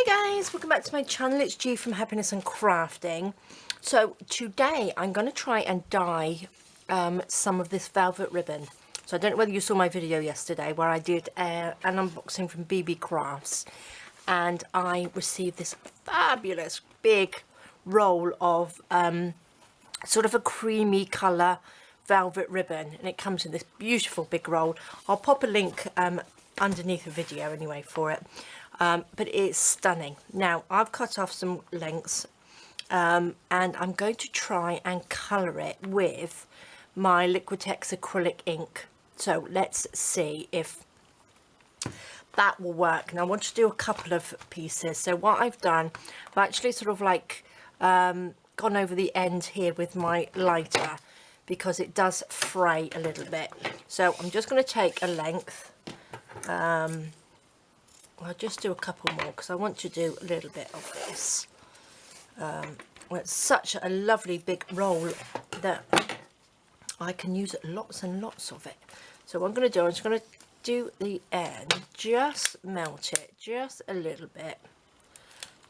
Hi guys, welcome back to my channel. It's G from Happiness and Crafting. So today I'm going to try and dye some of this velvet ribbon. So I don't know whether you saw my video yesterday where I did an unboxing from Beebeecrafts, and I received this fabulous big roll of sort of a creamy colour velvet ribbon, and it comes in this beautiful big roll. I'll pop a link underneath the video anyway for it. But it's stunning. Now I've cut off some lengths and I'm going to try and colour it with my Liquitex acrylic ink. So let's see if that will work. Now I want to do a couple of pieces. So what I've done, I've actually sort of like gone over the end here with my lighter because it does fray a little bit. So I'm just going to take a length. I'll just do a couple more because I want to do a little bit of this. Well, it's such a lovely big roll that I can use lots and lots of it. So what I'm going to do, I'm just going to do the end, just melt it just a little bit,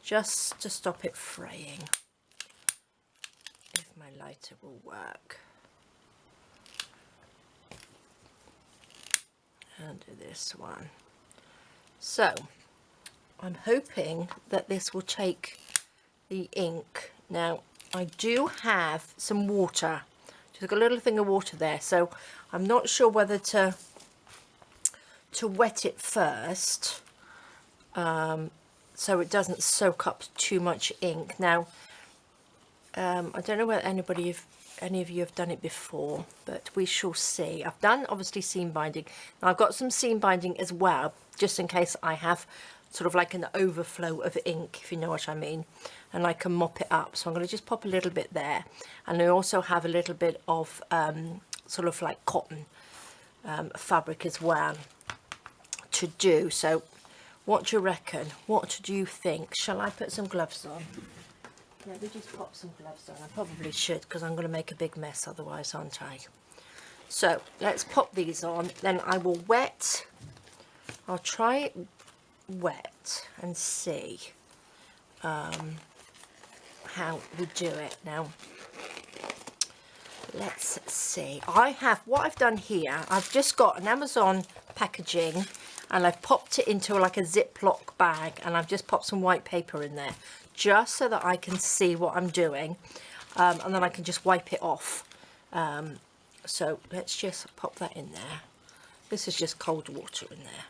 just to stop it fraying, if my lighter will work. And do this one. So I'm hoping that this will take the ink. Now I do have some water, just got a little thing of water there, so I'm not sure whether to wet it first so it doesn't soak up too much ink. Now I don't know whether any of you have done it before, but we shall see. I've done obviously seam binding. Now I've got some seam binding as well, just in case I have sort of like an overflow of ink, if you know what I mean, and I can mop it up. So I'm going to just pop a little bit there, and I also have a little bit of sort of like cotton fabric as well to do. So what do you reckon? What do you think? Shall I put some gloves on? Yeah, we just pop some gloves on. I probably should, because I'm going to make a big mess otherwise, aren't I? So let's pop these on. Then I will wet. I'll try it wet and see how we do it. Now let's see. What I've done here, I've just got an Amazon packaging and I've popped it into like a Ziploc bag, and I've just popped some white paper in there just so that I can see what I'm doing, and then I can just wipe it off. So let's just pop that in there. This is just cold water in there.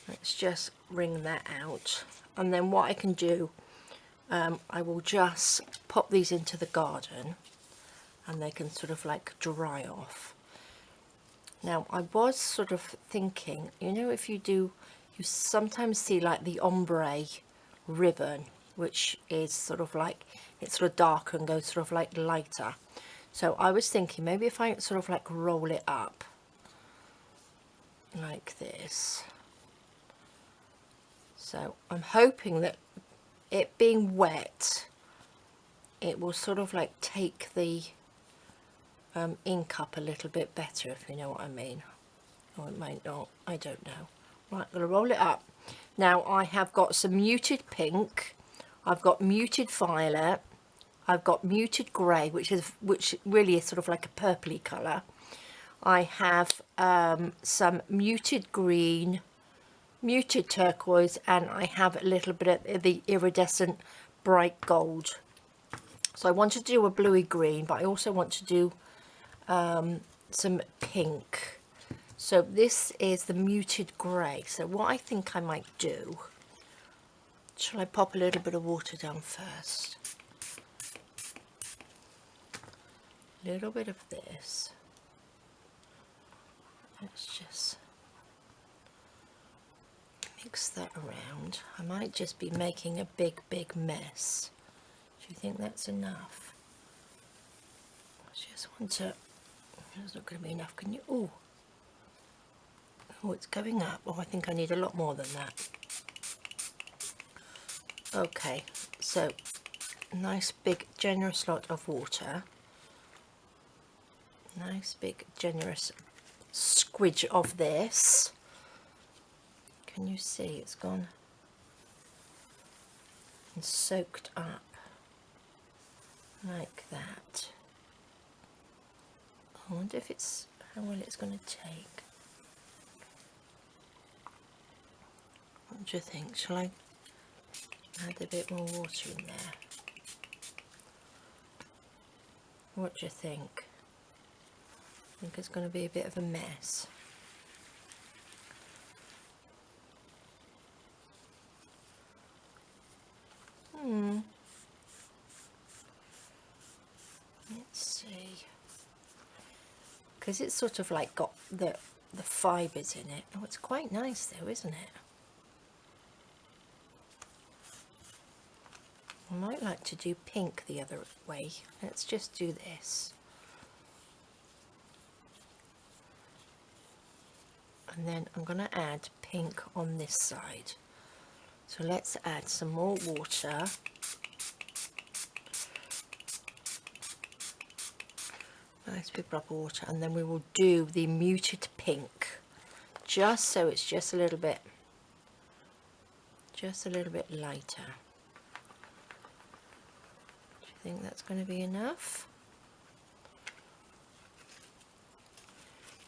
Let's just wring that out, and then what I can do, I will just pop these into the garden and they can sort of like dry off. Now I was sort of thinking, you know, if you sometimes see like the ombre ribbon, which is sort of like, it's sort of darker and goes sort of like lighter. So I was thinking maybe if I sort of like roll it up like this. So I'm hoping that it being wet, it will sort of like take the ink up a little bit better, if you know what I mean. Or it might not, I don't know. Right, I'm going to roll it up. Now I have got some muted pink, I've got muted violet, I've got muted grey, which really is sort of like a purpley colour. I have some muted green, muted turquoise, and I have a little bit of the iridescent bright gold. So I want to do a bluey green, but I also want to do some pink. So this is the muted grey. So what I think I might do, shall I pop a little bit of water down first? A little bit of this. Let's just mix that around. I might just be making a big mess. Do you think that's enough? I just want to, it's not going to be enough, can you? Oh, it's going up. Oh, I think I need a lot more than that. Okay, so nice big generous lot of water. Nice big generous squidge of this. Can you see it's gone? and soaked up like that. I wonder if it's how well it's going to take. What do you think? Shall I add a bit more water in there? What do you think? I think it's going to be a bit of a mess. Let's see. Because it's sort of like got the fibres in it. Oh, it's quite nice though, isn't it? I might like to do pink the other way. Let's just do this. And then I'm going to add pink on this side. So let's add some more water. Nice big drop of water, and then we will do the muted pink, just so it's just a little bit lighter. Do you think that's going to be enough?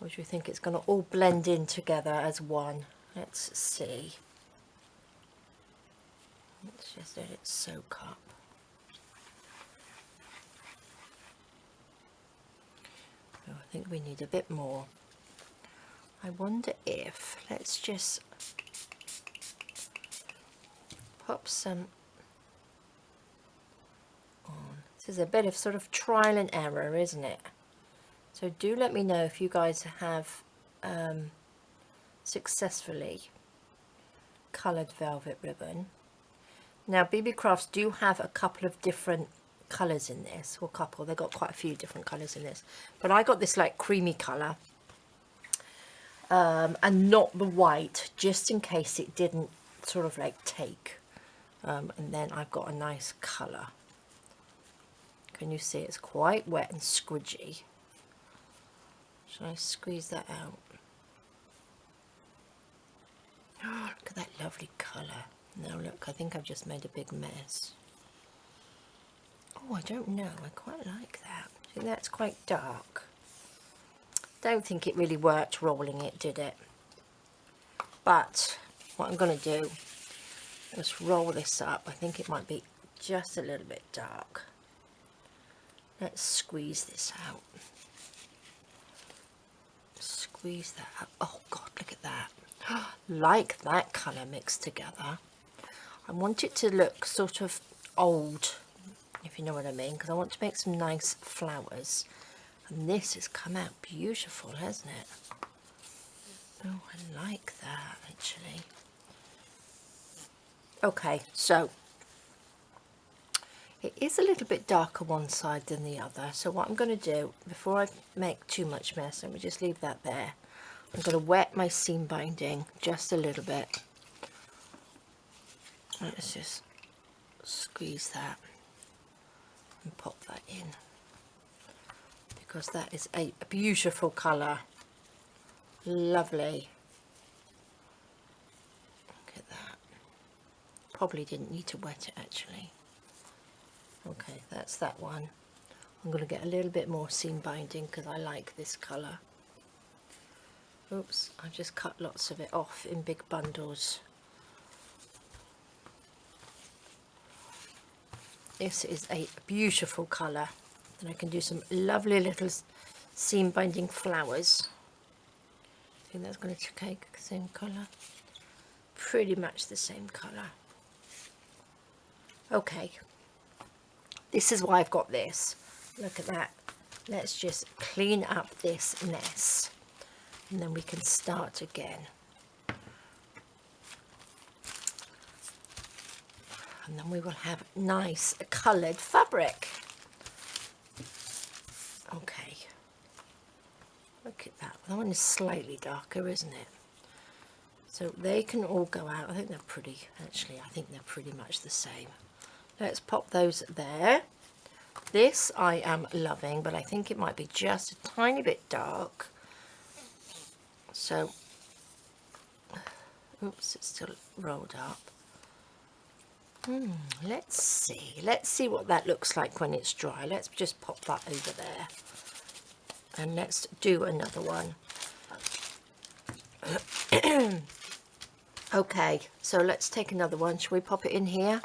Or do you think it's going to all blend in together as one? Let's see. Let's just let it soak up. Oh, I think we need a bit more. I wonder if, let's just pop some on. This is a bit of sort of trial and error, isn't it? So do let me know if you guys have successfully coloured velvet ribbon. Now Beebeecrafts do have a couple of different colours in this, or couple, they've got quite a few different colours in this, but I got this like creamy colour and not the white, just in case it didn't sort of like take, and then I've got a nice colour. Can you see it's quite wet and squidgy? Shall I squeeze that out? Oh, look at that lovely colour. Now look, I think I've just made a big mess. Oh, I don't know, I quite like that. I think that's quite dark. Don't think it really worked rolling it, did it? But what I'm going to do is roll this up. I think it might be just a little bit dark. Let's squeeze this out. Squeeze that up. Oh God, look at that. Like that colour mixed together. I want it to look sort of old, if you know what I mean, because I want to make some nice flowers. And this has come out beautiful, hasn't it? Oh, I like that actually. Okay, so it is a little bit darker one side than the other. So what I'm going to do, before I make too much mess, let me just leave that there. I'm going to wet my seam binding just a little bit. Let's just squeeze that and pop that in, because that is a beautiful colour. Lovely. Look at that. Probably didn't need to wet it actually. Okay, that's that one. I'm going to get a little bit more seam binding because I like this colour. Oops, I've just cut lots of it off in big bundles. This is a beautiful colour, and I can do some lovely little seam binding flowers. I think that's going to take the same colour, pretty much the same colour. Okay, this is why I've got this. Look at that. Let's just clean up this mess, and then we can start again. And then we will have nice coloured fabric. Okay, look at that. That one is slightly darker, isn't it? So they can all go out. I think they're pretty, actually, I think they're pretty much the same. Let's pop those there. This I am loving, but I think it might be just a tiny bit dark. So, oops, it's still rolled up. Let's see what that looks like when it's dry. Let's just pop that over there, and let's do another one. Okay, so let's take another one. Shall we pop it in here?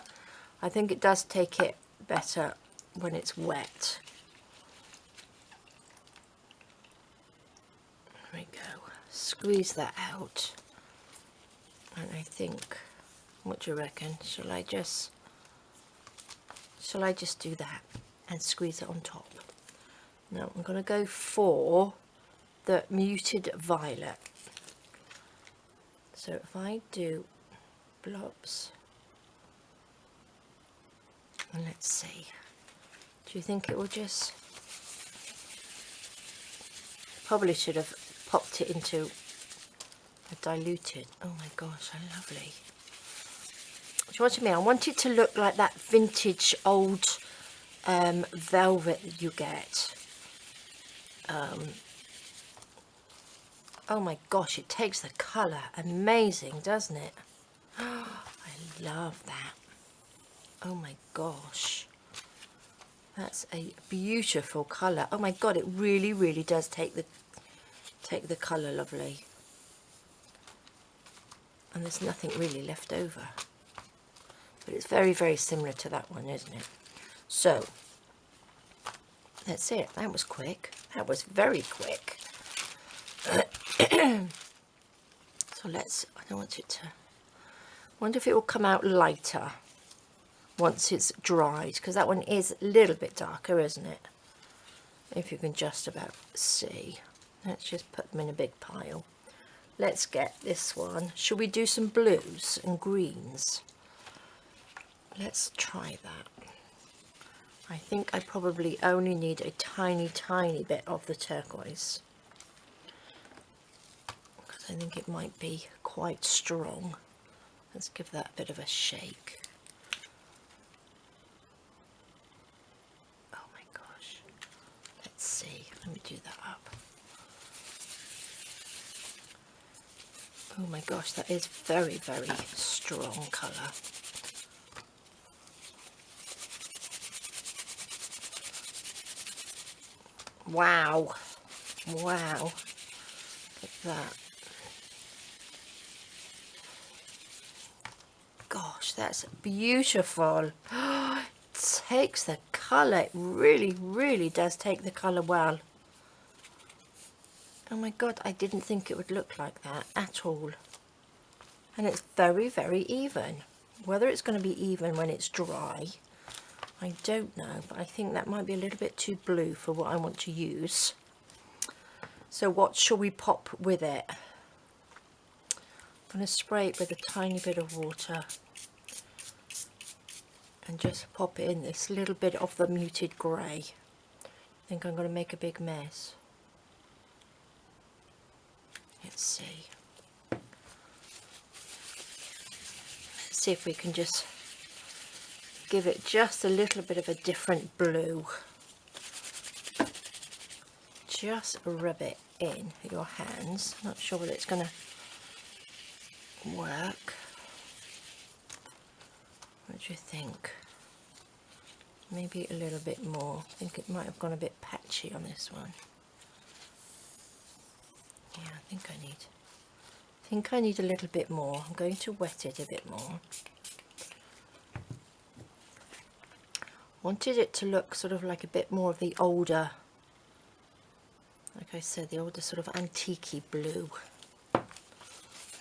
I think it does take it better when it's wet. There we go. Squeeze that out. And I think, what do you reckon? Shall I just do that and squeeze it on top? Now I'm going to go for the muted violet. So if I do blobs, and let's see, do you think it will just, probably should have popped it into a diluted, oh my gosh, how lovely. Do you know what I mean? I want it to look like that vintage old velvet that you get. Oh my gosh, it takes the colour. Amazing, doesn't it? I love that. Oh my gosh. That's a beautiful colour. Oh my god, it really, really does take the colour lovely. And there's nothing really left over. But it's very, very similar to that one, isn't it? So, that's it. That was quick. That was very quick. So let's, I don't want it to, wonder if it will come out lighter once it's dried, because that one is a little bit darker, isn't it? If you can just about see. Let's just put them in a big pile. Let's get this one. Should we do some blues and greens? Let's try that. I think I probably only need a tiny, tiny bit of the turquoise, because I think it might be quite strong. Let's give that a bit of a shake. Oh my gosh. Let's see. Let me do that up. Oh my gosh, that is very, very strong colour. Wow. Wow. Look at that. Gosh, that's beautiful. It takes the colour. It really, really does take the colour well. Oh my god, I didn't think it would look like that at all. And it's very, very even. Whether it's going to be even when it's dry, I don't know, but I think that might be a little bit too blue for what I want to use. So what shall we pop with it? I'm going to spray it with a tiny bit of water and just pop it in this little bit of the muted grey. I think I'm going to make a big mess. Let's see. Let's see if we can just give it just a little bit of a different blue. Just rub it in your hands. Not sure whether it's going to work. What do you think? Maybe a little bit more. I think it might have gone a bit patchy on this one. Yeah, I think I need a little bit more. I'm going to wet it a bit more. Wanted it to look sort of like a bit more of the older, like I said, the older sort of antique-y blue.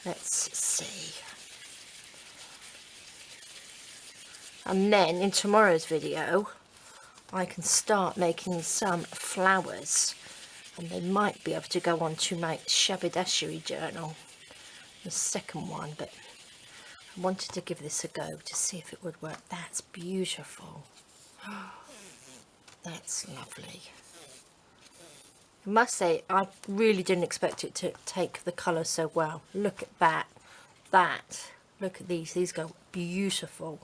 Let's see. And then in tomorrow's video, I can start making some flowers, and they might be able to go on to my haberdashery journal, the second one, but I wanted to give this a go to see if it would work. That's beautiful. That's lovely. I must say, I really didn't expect it to take the colour so well. Look at that. Look at these go beautiful.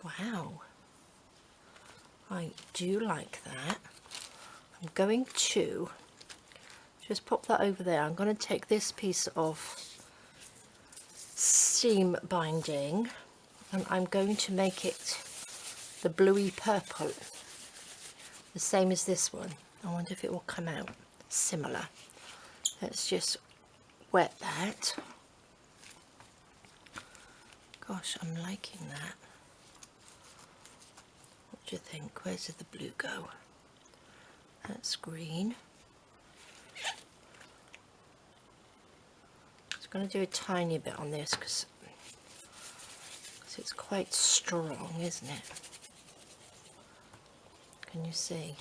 Wow. I do like that. I'm going to just pop that over there. I'm going to take this piece of seam binding and I'm going to make it the bluey purple, the same as this one. I wonder if it will come out similar. Let's just wet that. Gosh, I'm liking that. What do you think? Where did the blue go? That's green. I'm going to do a tiny bit on this because it's quite strong, isn't it? Can you see?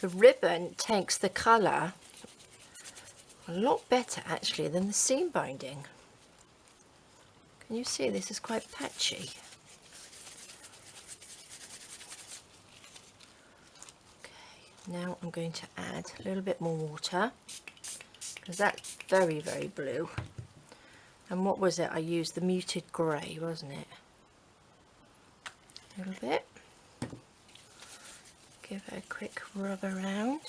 The ribbon takes the colour a lot better actually than the seam binding. Can you see this is quite patchy? Okay, now I'm going to add a little bit more water because that's very, very blue. And what was it? I used the muted grey, wasn't it? A little bit. Give it a quick rub around.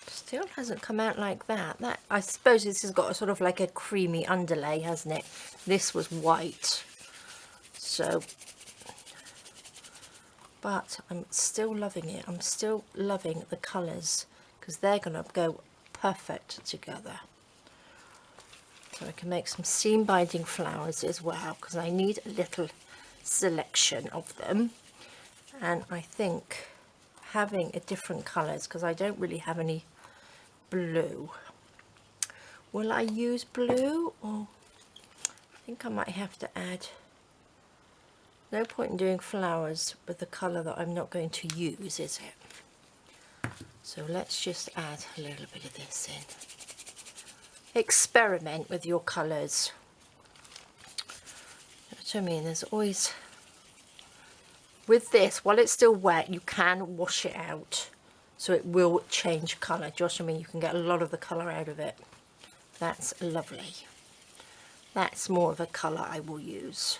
Still hasn't come out like that. That, I suppose this has got a sort of like a creamy underlay, hasn't it? This was white. So, but I'm still loving it. I'm still loving the colours because they're going to go perfect together. So I can make some seam binding flowers as well because I need a little selection of them. And I think having a different colours, because I don't really have any blue. Will I use blue, or I think I might have to add, no point in doing flowers with the colour that I'm not going to use, is it? So let's just add a little bit of this in. Experiment with your colours. You know what I mean? There's always, with this, while it's still wet, you can wash it out. So it will change colour. Do you know what I mean? You can get a lot of the colour out of it. That's lovely. That's more of a colour I will use.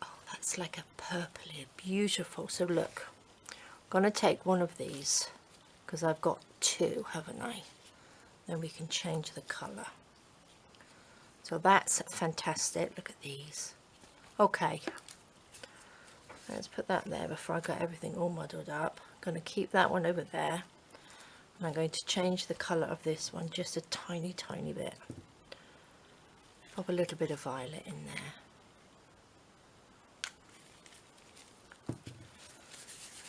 Oh, that's like a purpley, beautiful. So look, I'm going to take one of these because I've got two, haven't I? Then we can change the colour. So that's fantastic. Look at these. Okay. Let's put that there before I got everything all muddled up. I'm going to keep that one over there. And I'm going to change the colour of this one just a tiny, tiny bit. Pop a little bit of violet in there.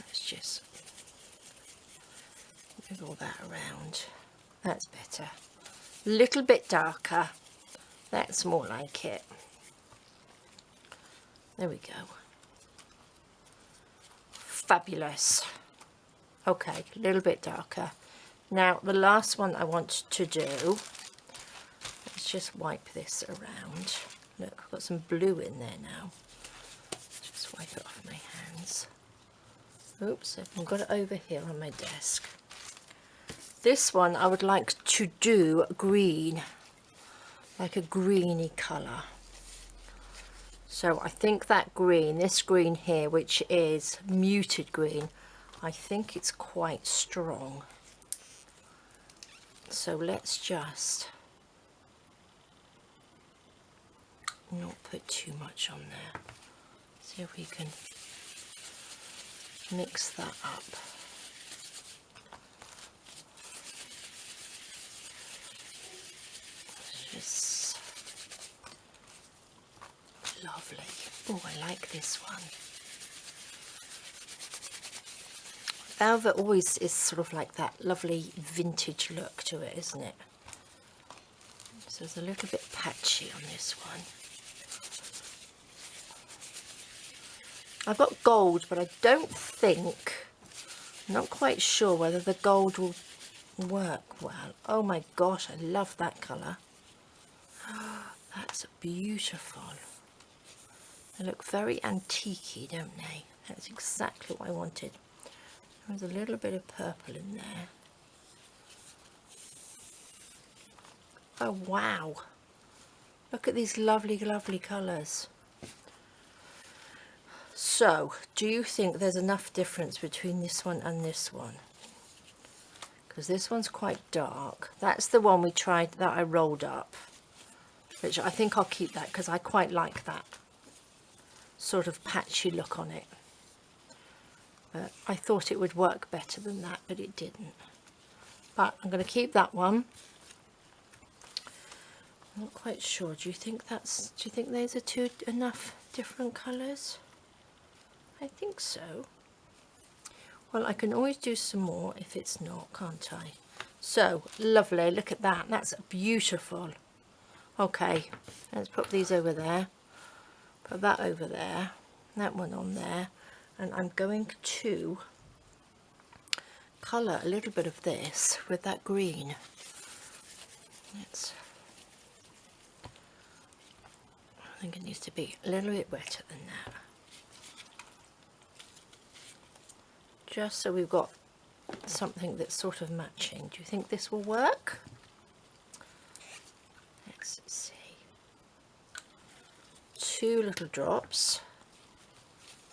Let's just move all that around. That's better. A little bit darker. That's more like it. There we go. Fabulous. Okay, a little bit darker. Now the last one I want to do, let's just wipe this around. Look, I've got some blue in there now. Just wipe it off my hands. Oops, I've got it over here on my desk. This one I would like to do green, like a greeny colour. So I think that green, this green here, which is muted green, I think it's quite strong. So let's just not put too much on there. See if we can mix that up. Just lovely. Oh, I like this one. Velvet always is sort of like that lovely vintage look to it, isn't it? So it's a little bit patchy on this one. I've got gold, but I don't think, I'm not quite sure whether the gold will work well. Oh my gosh, I love that colour. That's beautiful. They look very antique-y, don't they? That's exactly what I wanted. There's a little bit of purple in there. Oh wow, look at these lovely, lovely colours. So, do you think there's enough difference between this one and this one? Because this one's quite dark. That's the one we tried that I rolled up, which I think I'll keep that because I quite like that sort of patchy look on it. But I thought it would work better than that, but it didn't. But I'm going to keep that one. I'm not quite sure. Do you think those are two enough different colours? I think so. Well, I can always do some more if it's not, can't I? So, lovely. Look at that. That's beautiful. Okay, let's put these over there. Put that over there. That one on there. And I'm going to colour a little bit of this with that green. I think it needs to be a little bit wetter than that. Just so we've got something that's sort of matching. Do you think this will work? Let's see. 2 little drops.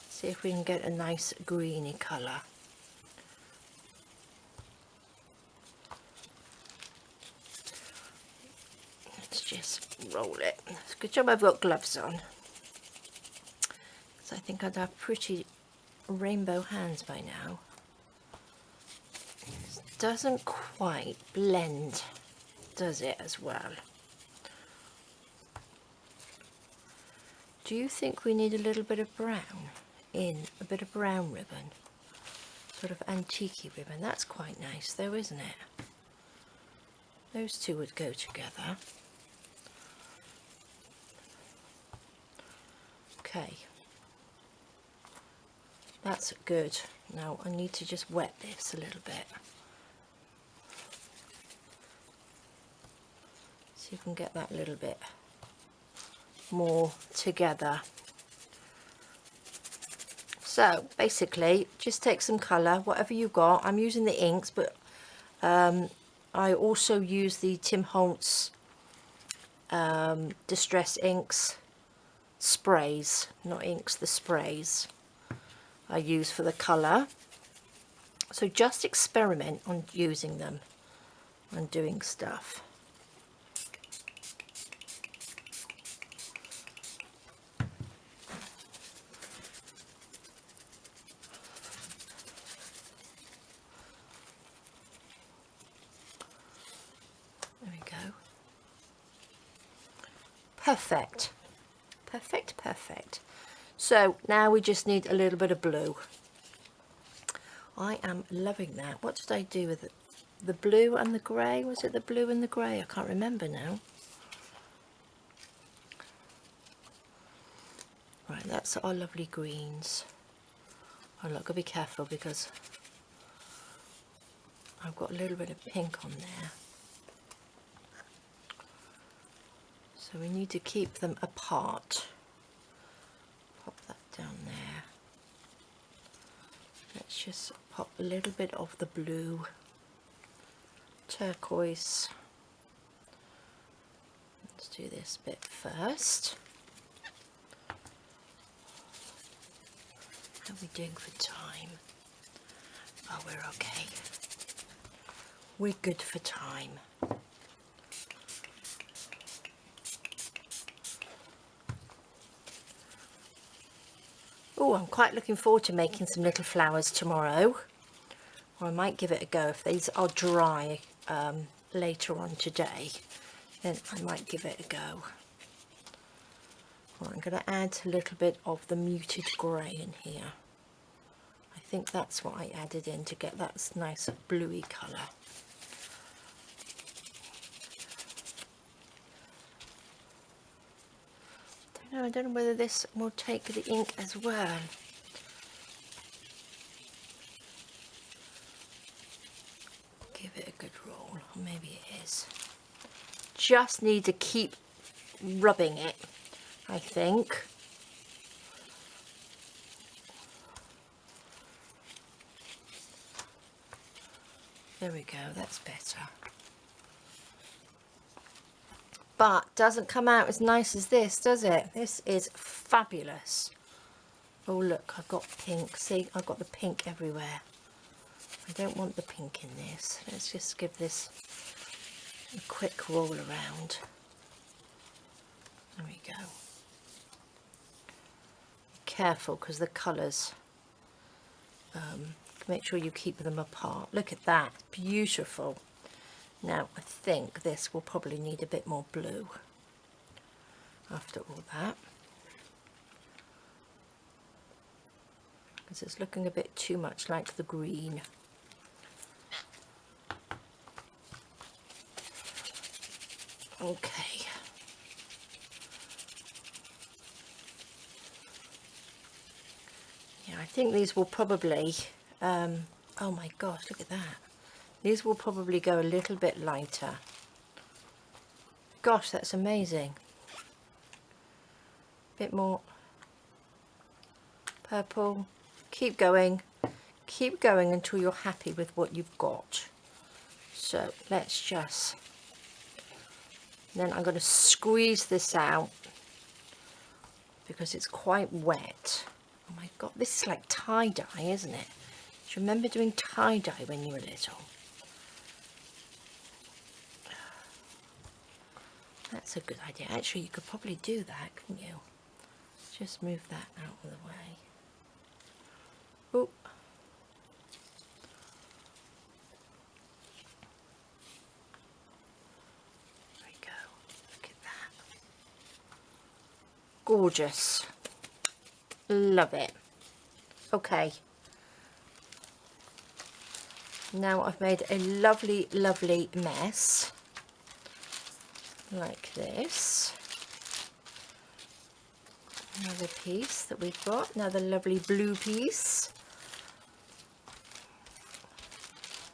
See if we can get a nice greeny colour. Let's just roll it. It's a good job I've got gloves on, because I think I'd have pretty rainbow hands by now. It doesn't quite blend, does it, as well? Do you think we need a little bit of brown in, a bit of brown ribbon? Sort of antique-y ribbon. That's quite nice though, isn't it? Those two would go together. Okay. That's good. Now I need to just wet this a little bit. See if we can get that a little bit more together. So basically just take some colour, whatever you got. I'm using the inks, but I also use the Tim Holtz Distress Inks sprays, not inks, the sprays I use for the colour. So just experiment on using them and doing stuff. There we go. Perfect. Perfect, perfect. So now we just need a little bit of blue. I am loving that. What did I do with it? The blue and the grey? Was it the blue and the grey? I can't remember now. Right, that's our lovely greens. Oh look, I'll be careful because I've got a little bit of pink on there. So we need to keep them apart. Pop that down there. Let's just pop a little bit of the blue, turquoise. Let's do this bit first. How are we doing for time? Oh, we're okay. We're good for time. Oh, I'm quite looking forward to making some little flowers tomorrow. Or I might give it a go. If these are dry later on today, then I might give it a go. Well, I'm going to add a little bit of the muted grey in here. I think that's what I added in to get that nice bluey colour. I don't know whether this will take the ink as well. Give it a good roll, or maybe it is. Just need to keep rubbing it, I think. There we go, that's better. But doesn't come out as nice as this, does it? This is fabulous. Oh look, I've got pink. See, I've got the pink everywhere. I don't want the pink in this. Let's just give this a quick roll around. There we go. Careful, because the colours, make sure you keep them apart. Look at that, beautiful. Now I think this will probably need a bit more blue after all that, because it's looking a bit too much like the green. Okay. Yeah, I think these will probably, oh my gosh, look at that. These will probably go a little bit lighter. Gosh, that's amazing. Bit more purple. Keep going until you're happy with what you've got. So let's just, then I'm going to squeeze this out because it's quite wet. Oh my god, this is like tie-dye, isn't it? Do you remember doing tie-dye when you were little? That's a good idea. Actually, you could probably do that, couldn't you? Just move that out of the way. Oh. There we go. Look at that. Gorgeous. Love it. Okay. Now I've made a lovely, lovely mess. Like this. Another piece that we've got, another lovely blue piece.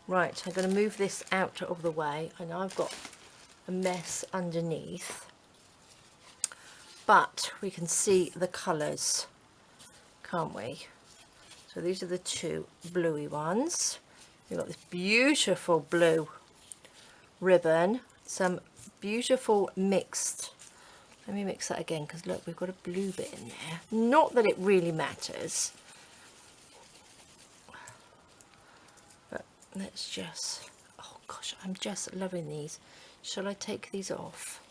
Right, I'm going to move this out of the way. I know I've got a mess underneath, but we can see the colours, can't we? So these are the two bluey ones. We've got this beautiful blue ribbon, some beautiful mixed, let me mix that again, because look, we've got a blue bit in there. Not that it really matters, but let's just, oh gosh, I'm just loving these. Shall I take these off?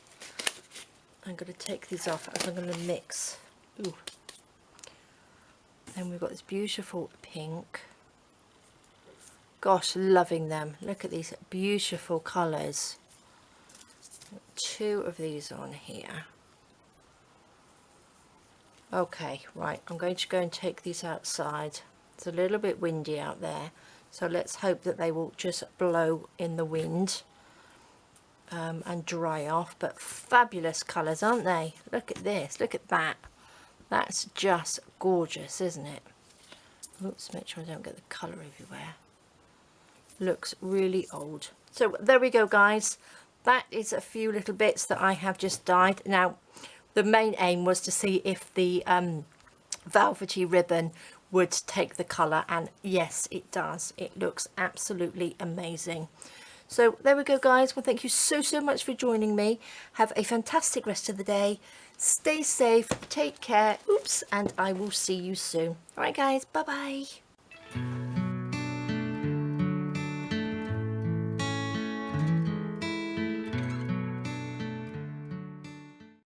I'm going to take these off as I'm going to mix. Ooh. Then we've got this beautiful pink. Gosh, loving them. Look at these beautiful colours. Two of these on here. Okay, right, I'm going to go and take these outside. It's a little bit windy out there, so let's hope that they will just blow in the wind and dry off. But fabulous colours, aren't they? Look at this, look at that. That's just gorgeous, isn't it? Oops, make sure I don't get the colour everywhere. Looks really old. So there we go, guys. That is a few little bits that I have just dyed. Now, the main aim was to see if the velvety ribbon would take the colour, and yes, it does. It looks absolutely amazing. So there we go, guys. Well, thank you so much for joining me. Have a fantastic rest of the day. Stay safe, take care, oops, and I will see you soon. All right, guys, bye-bye.